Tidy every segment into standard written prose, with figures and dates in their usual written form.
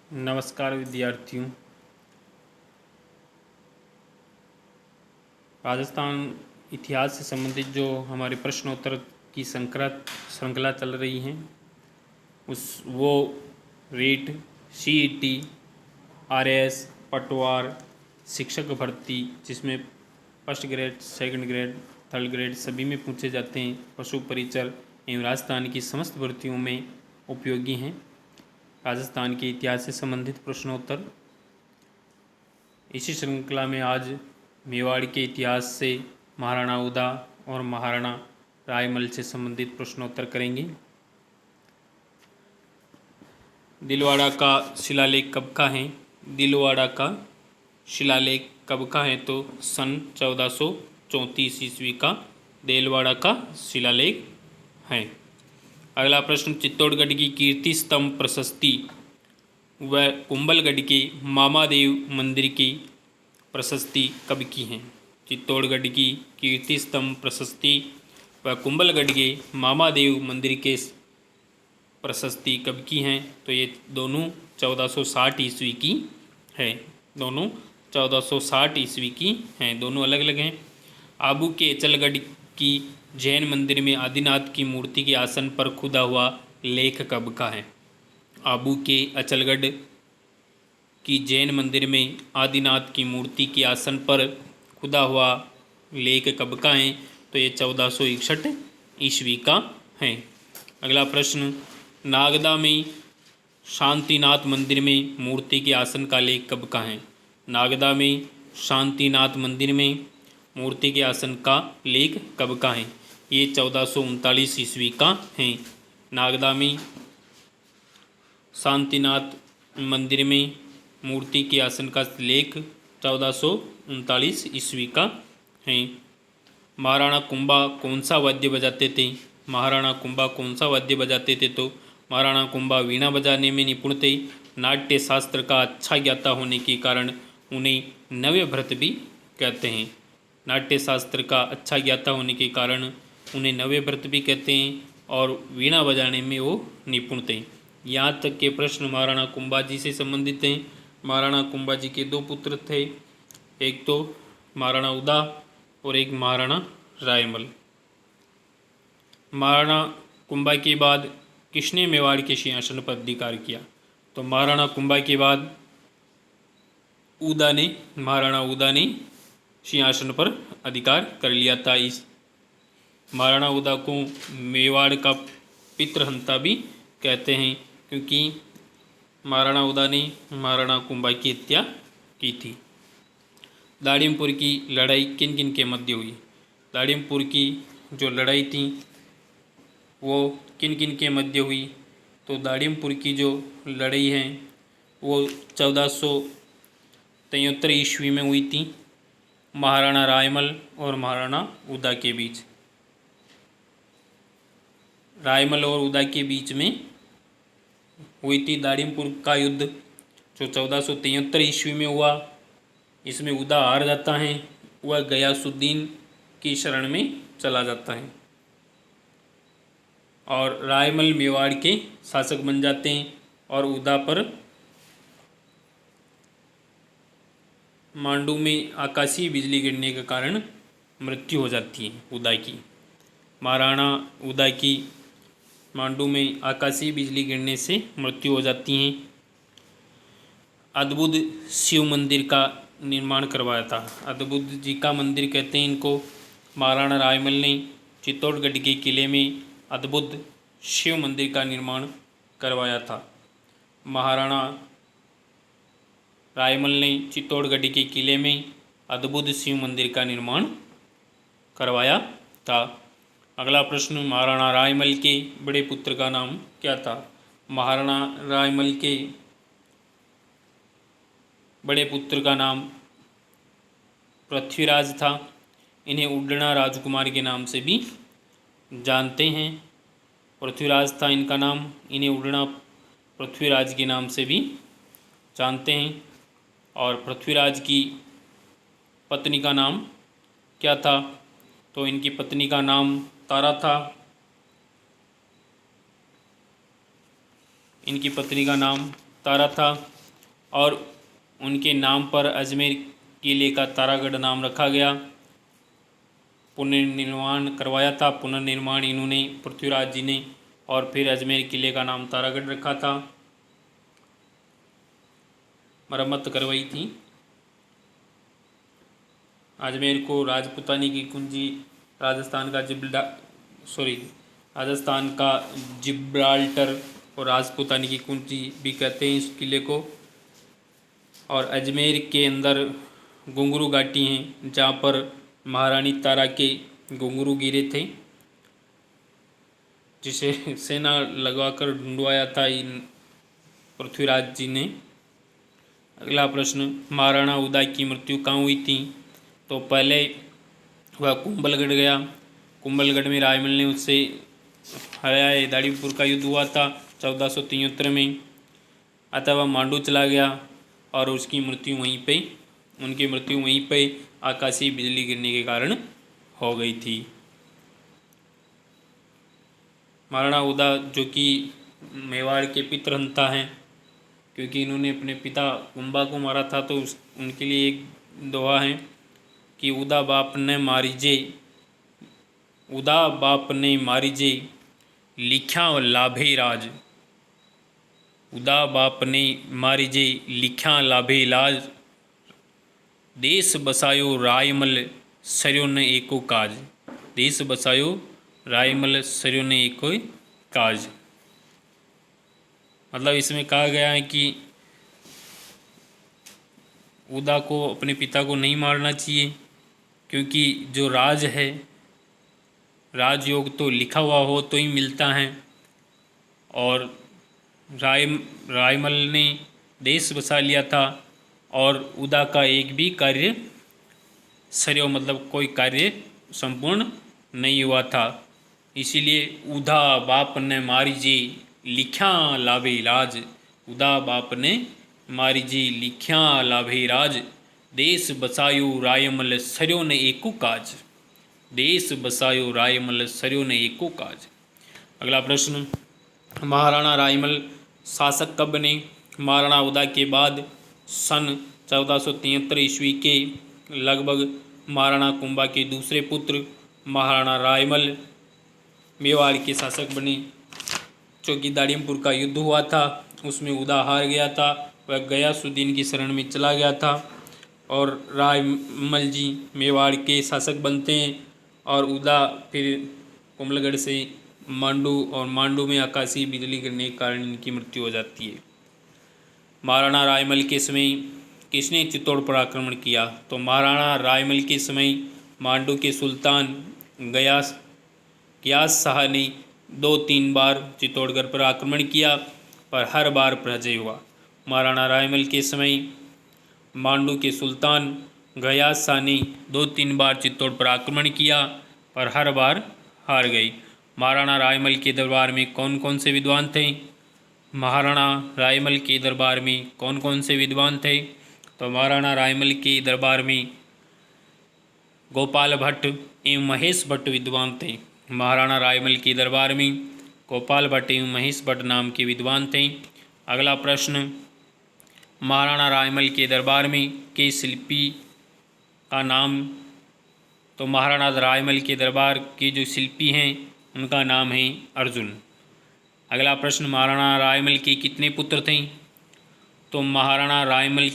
नमस्कार विद्यार्थियों। राजस्थान इतिहास से संबंधित जो हमारे प्रश्नोत्तर की श्रृंखला चल रही है वो रीट, सीईटी, आरएस, पटवार, शिक्षक भर्ती, जिसमें first grade, second grade, third grade सभी में पूछे जाते हैं, पशु परिचर एवं राजस्थान की समस्त भर्तियों में उपयोगी हैं। राजस्थान के इतिहास से संबंधित प्रश्नोत्तर। इसी श्रृंखला में आज मेवाड़ के इतिहास से महाराणा उदा और महाराणा रायमल से संबंधित प्रश्नोत्तर करेंगे। दिलवाड़ा का शिलालेख कब का है? दिलवाड़ा का शिलालेख कब का है? तो सन 1434 ईस्वी का दिलवाड़ा का शिलालेख है। अगला प्रश्न, चित्तौड़गढ़ की कीर्ति स्तंभ प्रशस्ति व कुंभलगढ़ के मामादेव मंदिर की प्रशस्ति कब की है? चित्तौड़गढ़ की कीर्ति स्तंभ प्रशस्ति व कुंभलगढ़ के मामादेव मंदिर के प्रशस्ति कब की हैं? तो ये दोनों 1460 ईस्वी की है। दोनों 1460 ईस्वी की हैं, दोनों अलग अलग हैं। आबू के अचलगढ़ की जैन मंदिर में आदिनाथ की मूर्ति के आसन पर खुदा हुआ लेख कब का है? आबू के अचलगढ़ की जैन मंदिर में आदिनाथ की मूर्ति के आसन पर खुदा हुआ लेख कब का है? तो ये 1461 ईस्वी का है। अगला प्रश्न, नागदा में शांतिनाथ मंदिर में मूर्ति के आसन का लेख कब का है? नागदा में शांतिनाथ मंदिर में मूर्ति के आसन का लेख कब का है? ये 1439 ईस्वी का है। नागदा में शांतिनाथ मंदिर में मूर्ति के आसन का लेख 1439 ईस्वी का है। महाराणा कुंभा कौन सा वाद्य बजाते थे? महाराणा कुंभा कौन सा वाद्य बजाते थे? तो महाराणा कुंभा वीणा बजाने में निपुण थे। नाट्य शास्त्र का अच्छा ज्ञाता होने के कारण उन्हें नव्य भृत भी कहते हैं। नाट्य शास्त्र का अच्छा ज्ञाता होने के कारण उन्हें नव्य भृत भी कहते हैं और वीणा बजाने में वो निपुण थे। यहाँ तक के प्रश्न महाराणा कुंभा जी से संबंधित हैं। महाराणा कुंभा जी के दो पुत्र थे, एक तो महाराणा उदा और एक महाराणा रायमल। महाराणा कुंभा के बाद किसने मेवाड़ के सिंहासन पर अधिकार किया? तो महाराणा कुंभा के बाद महाराणा उदा ने सिंहासन पर अधिकार कर लिया था। इस महाराणा उदा को मेवाड़ का पितृहंता भी कहते हैं, क्योंकि महाराणा उदा ने महाराणा कुंभा की हत्या की थी। दाड़िमपुर की लड़ाई किन किन के मध्य हुई? दाड़िमपुर की जो लड़ाई थी वो किन किन के मध्य हुई? तो दाड़िमपुर की जो लड़ाई है वो 1473 ईस्वी में हुई थी, महाराणा रायमल और महाराणा उदा के बीच। रायमल और उदा के बीच में हुई थी दाड़िमपुर का युद्ध, जो 1473 ईस्वी में हुआ। इसमें उदा हार जाता है, वह गयासुद्दीन की शरण में चला जाता है और रायमल मेवाड़ के शासक बन जाते हैं और उदा पर मांडू में आकाशीय बिजली गिरने के कारण मृत्यु हो जाती है उदा की। महाराणा उदा की मांडू में आकाशीय बिजली गिरने से मृत्यु हो जाती है। अद्भुत शिव मंदिर का निर्माण करवाया था। अद्भुत जी का मंदिर कहते हैं इनको। महाराणा रायमल ने चित्तौड़गढ़ के किले में अद्भुत शिव मंदिर का निर्माण करवाया था। महाराणा रायमल ने चित्तौड़गढ़ के किले में अद्भुत शिव मंदिर का निर्माण करवाया था। अगला प्रश्न, महाराणा रायमल के बड़े पुत्र का नाम क्या था? महाराणा रायमल के बड़े पुत्र का नाम पृथ्वीराज था। इन्हें उड्डणा राजकुमार के नाम से भी जानते हैं। पृथ्वीराज था इनका नाम, इन्हें उड्डणा पृथ्वीराज के नाम से भी जानते हैं। और पृथ्वीराज की पत्नी का नाम क्या था? तो इनकी पत्नी का नाम तारा था। इनकी पत्नी का नाम तारा था। और उनके नाम पर अजमेर किले का तारागढ़ नाम रखा गया। पुनर्निर्माण करवाया था, पुनर्निर्माण इन्होंने पृथ्वीराज जी ने, और फिर अजमेर किले का नाम तारागढ़ रखा था। मरम्मत करवाई थी। अजमेर को राजपूतानी की कुंजी, राजस्थान का जिब्राल्टर और राजपूतानी की कुंजी भी कहते हैं इस किले को। और अजमेर के अंदर घुंघरू घाटी हैं, जहाँ पर महारानी तारा के घुंघरू गिरे थे, जिसे सेना लगवाकर ढूंढवाया था इन पृथ्वीराज जी ने। अगला प्रश्न, महाराणा उदय की मृत्यु कहाँ हुई थी? तो पहले वह कुंभलगढ़ गया। कुंभलगढ़ में रायमल ने उससे हराया। दाड़ीपुर का युद्ध हुआ था 1473 में। अतः वह मांडू चला गया और उनकी मृत्यु वहीं पे आकाशीय बिजली गिरने के कारण हो गई थी। महाराणा उदय जो कि मेवाड़ के पितृहंता हैं, क्योंकि इन्होंने अपने पिता कुंभा को मारा था, तो उनके लिए एक दोहा है कि उदा बाप ने मारिजे लिख्या लाभे राज। उदा बाप ने मारिजे लिख्या लाभे लाज। देश बसायो रायमल सरयो न एको काज। देश बसायो रायमल सरयो न एको काज। मतलब इसमें कहा गया है कि उदा को अपने पिता को नहीं मारना चाहिए, क्योंकि जो राज है, राजयोग तो लिखा हुआ हो तो ही मिलता है, और रायमल ने देश बसा लिया था और उदा का एक भी कार्य सरयो मतलब कोई कार्य संपूर्ण नहीं हुआ था। इसीलिए उदा बाप ने मारी जी लिख्या लाभे राज। उदा बाप ने मारी जी लिख्या लाभे राज। देश बसायो रायमल सरयो ने एको काज। देश बसायो रायमल सरयो ने एको काज। अगला प्रश्न, महाराणा रायमल शासक कब बने? महाराणा उदय के बाद सन 1473 ईस्वी के लगभग महाराणा कुंभा के दूसरे पुत्र महाराणा रायमल मेवाड़ के शासक बने। चूँकि दाड़ीमपुर का युद्ध हुआ था, उसमें उदा हार गया था, वह गयासुद्दीन की शरण में चला गया था, और रायमल जी मेवाड़ के शासक बनते हैं, और उदा फिर कुंभलगढ़ से मांडू में आकाशीय बिजली गिरने के कारण इनकी मृत्यु हो जाती है। महाराणा रायमल के समय किसने चित्तौड़ पर आक्रमण किया? तो महाराणा रायमल के समय मांडू के सुल्तान गयास शाह ने 2-3 बार चित्तौड़गढ़ पर आक्रमण किया, पर हर बार पराजय हुआ। महाराणा रायमल के समय मांडू के सुल्तान गयास शाह ने 2-3 बार चित्तौड़ पर आक्रमण किया, पर हर बार हार गई। महाराणा रायमल के दरबार में कौन कौन से विद्वान थे? महाराणा रायमल के दरबार में कौन कौन से विद्वान थे? तो महाराणा रायमल के दरबार में गोपाल भट्ट एवं महेश भट्ट विद्वान थे। महाराणा रायमल के दरबार में गोपाल भट्ट एवं महेश भट्ट नाम के विद्वान थे। अगला प्रश्न, महाराणा रायमल के दरबार में के शिल्पी का नाम? तो महाराणा रायमल के दरबार के जो शिल्पी हैं उनका नाम है अर्जुन। अगला प्रश्न, महाराणा रायमल के कितने पुत्र थे? तो महाराणा रायमल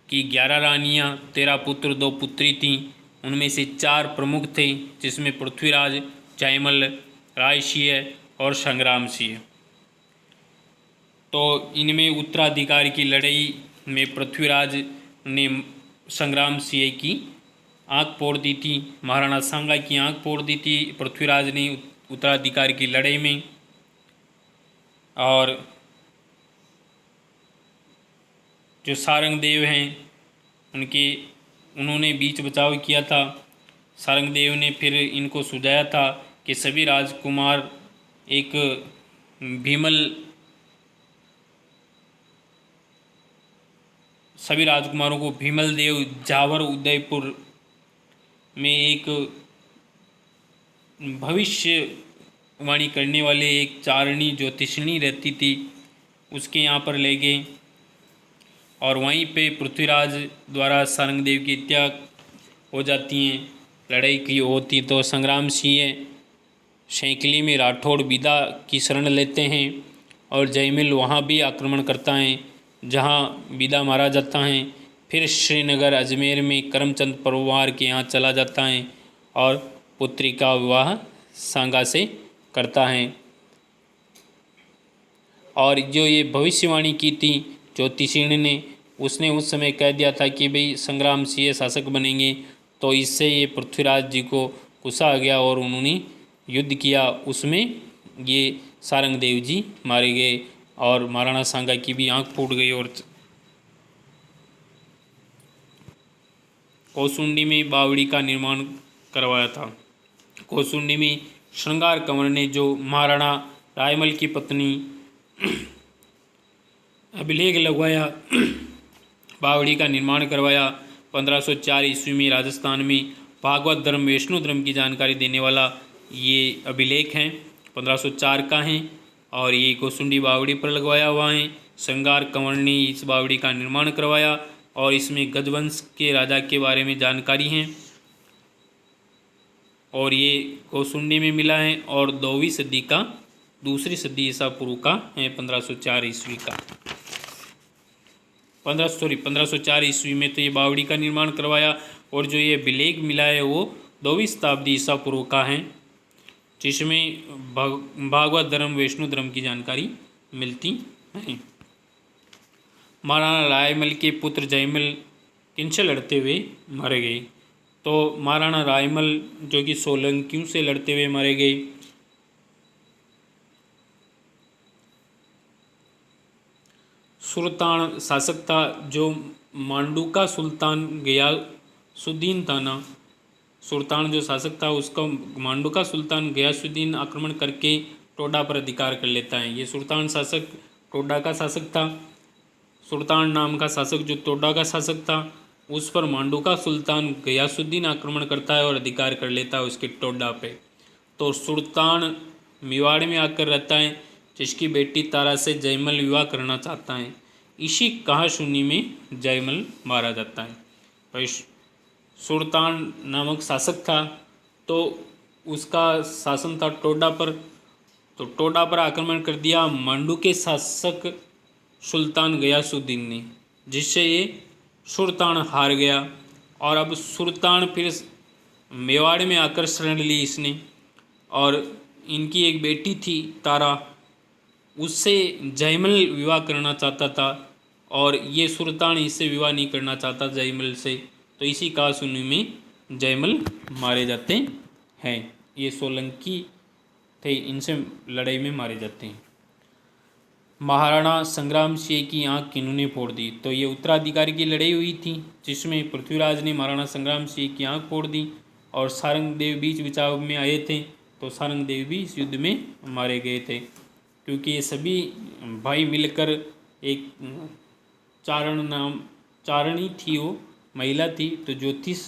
की 11 रानियां, 13 पुत्र, 2 पुत्री थीं। उनमें से 4 प्रमुख थे, जिसमें पृथ्वीराज, जयमल, रायसिंह और संग्राम सिंह। तो इनमें उत्तराधिकारी की लड़ाई में पृथ्वीराज ने संग्राम सिंह की आँख फोड़ दी थी। महाराणा सांगा की आँख फोड़ दी थी पृथ्वीराज ने उत्तराधिकारी की लड़ाई में। और जो सारंगदेव हैं उन्होंने बीच बचाव किया था। सारंगदेव ने फिर इनको सुझाया था कि सभी राजकुमारों को भीमल देव जावर उदयपुर में एक भविष्यवाणी करने वाले एक चारणी ज्योतिषिणी रहती थी, उसके यहाँ पर ले गए, और वहीं पे पृथ्वीराज द्वारा सारंगदेव की हत्या हो जाती है, लड़ाई की होती तो संग्राम सिंह शैंकली में राठौड़ बीदा की शरण लेते हैं और जयमिल वहाँ भी आक्रमण करता है, जहाँ बीदा मारा जाता है। फिर श्रीनगर अजमेर में करमचंद परवार के यहाँ चला जाता है और पुत्री का विवाह सांगा से करता है। और जो ये भविष्यवाणी की थी ज्योतिषिणी ने, उसने उस समय कह दिया था कि भाई संग्राम सिंह शासक बनेंगे, तो इससे ये पृथ्वीराज जी को गुस्सा आ गया और उन्होंने युद्ध किया। उसमें ये सारंगदेव जी मारे गए और महाराणा सांगा की भी आंख फूट गई। और कौसुंडी में बावड़ी का निर्माण करवाया था। कौसुंडी में श्रृंगार कंवर ने जो महाराणा रायमल की पत्नी अभिलेख लगवाया, बावड़ी का निर्माण करवाया। 1504 ईस्वी में राजस्थान में भागवत धर्म वैष्णव धर्म की जानकारी देने वाला ये अभिलेख हैं, 1504 का है और ये कौसुंडी बावड़ी पर लगवाया हुआ है। श्रृंगार कंवर ने इस बावड़ी का निर्माण करवाया और इसमें गजवंश के राजा के बारे में जानकारी है और ये कौसुंडी में मिला है और 2वीं सदी का, दूसरी सदी ईसा पूर्व का है, 1504 ईस्वी का। 1504 ईस्वी में तो ये बावड़ी का निर्माण करवाया और जो ये अभिलेख मिला है वो 2वीं शताब्दी ईसा पूर्व का है, जिसमें भागवत धर्म वैष्णव धर्म की जानकारी मिलती है। महाराणा रायमल के पुत्र जयमल किनसे लड़ते हुए मारे गए? तो महाराणा रायमल जो कि सोलंकियों से लड़ते हुए मारे गए। सुल्तान शासक था जो मांडू का सुल्तान गयासुद्दीन था ना, सुल्तान जो शासक था उसका मांडू का सुल्तान गयासुद्दीन आक्रमण करके टोडा पर अधिकार कर लेता है। ये सुल्तान शासक टोडा का शासक था। सुल्तान नाम का शासक जो टोडा का शासक था, उस पर मांडू का सुल्तान गयासुद्दीन आक्रमण करता है और अधिकार कर लेता है उसके टोडा पे। तो सुल्तान मेवाड़ में आकर रहता है, जिसकी बेटी तारा से जयमल विवाह करना चाहता है। इसी कहासुनी में जयमल मारा जाता है। भाई सुल्तान नामक शासक था तो उसका शासन था टोडा पर, तो टोडा पर आक्रमण कर दिया मांडू के शासक सुल्तान गयासुद्दीन ने, जिससे ये सुल्तान हार गया। और अब सुल्तान फिर मेवाड़ में आकर शरण ली इसने और इनकी एक बेटी थी तारा, उससे जयमल विवाह करना चाहता था और ये सुल्तान इससे विवाह नहीं करना चाहता जयमल से, तो इसी कहासुनी में जयमल मारे जाते हैं। ये सोलंकी थे, इनसे लड़ाई में मारे जाते हैं। महाराणा संग्राम सिंह की आंख किन्होंने फोड़ दी? तो ये उत्तराधिकारी की लड़ाई हुई थी, जिसमें पृथ्वीराज ने महाराणा संग्राम सिंह की आंख फोड़ दी और सारंगदेव बीच बचाव में आए थे, तो सारंगदेव भी इस युद्ध में मारे गए थे। क्योंकि ये सभी भाई मिलकर एक चारणी थी, वो महिला थी, तो ज्योतिष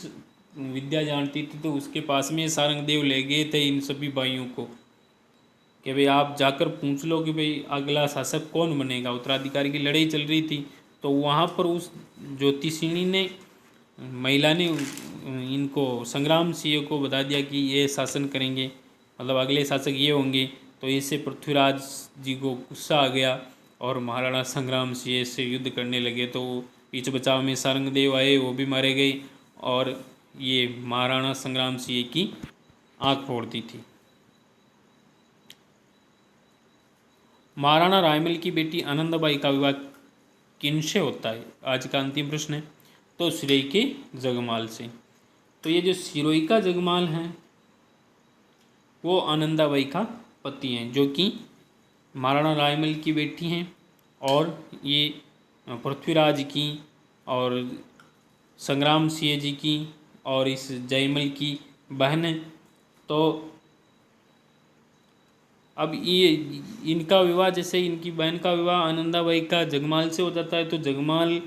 विद्या जानती थी, तो उसके पास में सारंगदेव ले गए थे इन सभी भाइयों को कि भाई आप जाकर पूछ लो कि भाई अगला शासक कौन बनेगा। उत्तराधिकारी की लड़ाई चल रही थी, तो वहाँ पर उस ज्योतिषिणी ने, महिला ने इनको संग्राम सिंह को बता दिया कि ये शासन करेंगे, मतलब अगले शासक ये होंगे। तो इससे पृथ्वीराज जी को गुस्सा आ गया और महाराणा संग्राम सिंह से युद्ध करने लगे। तो बीच बचाव में सारंगदेव आए, वो भी मारे गए और ये महाराणा संग्राम सिंह की आँख फोड़ दी थी। महाराणा रायमल की बेटी आनंदबाई का विवाह किनसे होता है? आज का अंतिम प्रश्न है। तो सिरोही के जगमाल से। तो ये जो सिरोही का जगमाल है वो आनंदाबाई का पति हैं, जो कि महाराणा रायमल की बेटी हैं और ये पृथ्वीराज की और संग्राम सिंह जी की और इस जयमल की बहन है। तो अब ये इनका विवाह, जैसे इनकी बहन का विवाह आनंदाबाई का जगमाल से हो जाता है, तो जगमाल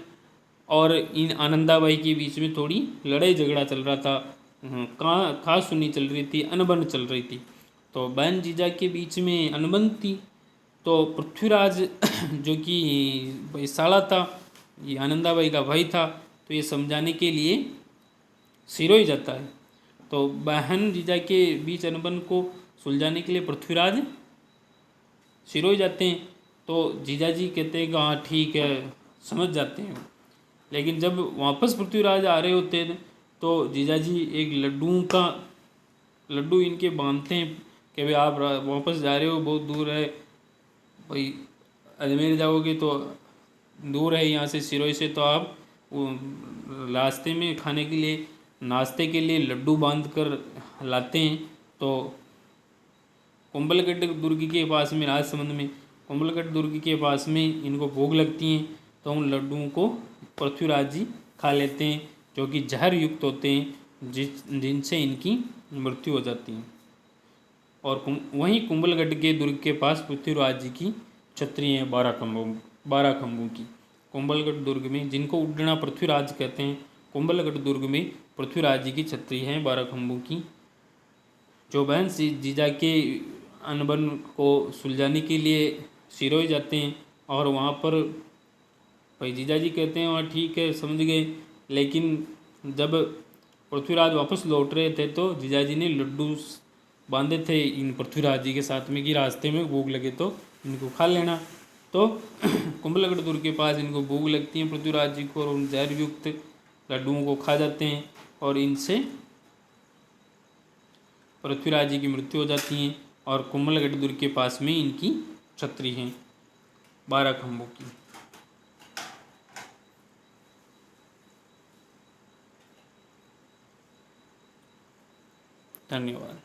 और इन आनंदाबाई के बीच में थोड़ी लड़ाई झगड़ा चल रहा था, कहासुनी चल रही थी, अनबन चल रही थी। तो बहन जीजा के बीच में अनबन थी। तो पृथ्वीराज जो कि साला था, ये आनंदाबाई का भाई था, तो ये समझाने के लिए सिरोही जाता है। तो बहन जीजा के बीच अनबन को सुलझाने के लिए पृथ्वीराज सिरोही जाते हैं। तो जीजा जी कहते हैं कि हाँ ठीक है, समझ जाते हैं। लेकिन जब वापस पृथ्वीराज आ रहे होते हैं तो जीजा जी एक लड्डू इनके बांधते हैं कि भाई आप वापस जा रहे हो, बहुत दूर है भाई, अजमेर जाओगे तो दूर है यहाँ से सिरोही से, तो आप वो रास्ते में खाने के लिए, नाश्ते के लिए लड्डू बांध कर लाते हैं। तो कुंभलगढ़ दुर्ग के पास में, राजसमंद में कुंभलगढ़ दुर्ग के पास में इनको भूख लगती हैं, तो उन लड्डुओं को पृथ्वीराज जी खा लेते हैं, जो कि जहर युक्त होते हैं, जिनसे इनकी मृत्यु हो जाती है। और वहीं कुंभलगढ़ के दुर्ग के पास पृथ्वीराज जी की छतरी हैं 12 खंभों की। कुंभलगढ़ दुर्ग में, जिनको उड्डना पृथ्वीराज कहते हैं, कुंभलगढ़ दुर्ग में पृथ्वीराज जी की छतरी हैं 12 खंभों की। जो बहन जीजा के अनबन को सुलझाने के लिए सिरोही जाते हैं, और वहाँ पर भाई जीजा जी कहते हैं वहाँ ठीक है, समझ गए। लेकिन जब पृथ्वीराज वापस लौट रहे थे तो जीजा जी ने लड्डू बांधे थे इन पृथ्वीराज जी के साथ में कि रास्ते में भूख लगे तो इनको खा लेना। तो कुंभलगढ़ दुर्ग के पास इनको भूख लगती है पृथ्वीराज जी को, और उन जहर युक्त लड्डुओं को खा जाते हैं, और इनसे पृथ्वीराज जी की मृत्यु हो जाती है। और कुंभलगढ़ दुर्ग के पास में इनकी छतरी हैं 12 खंभों की। धन्यवाद।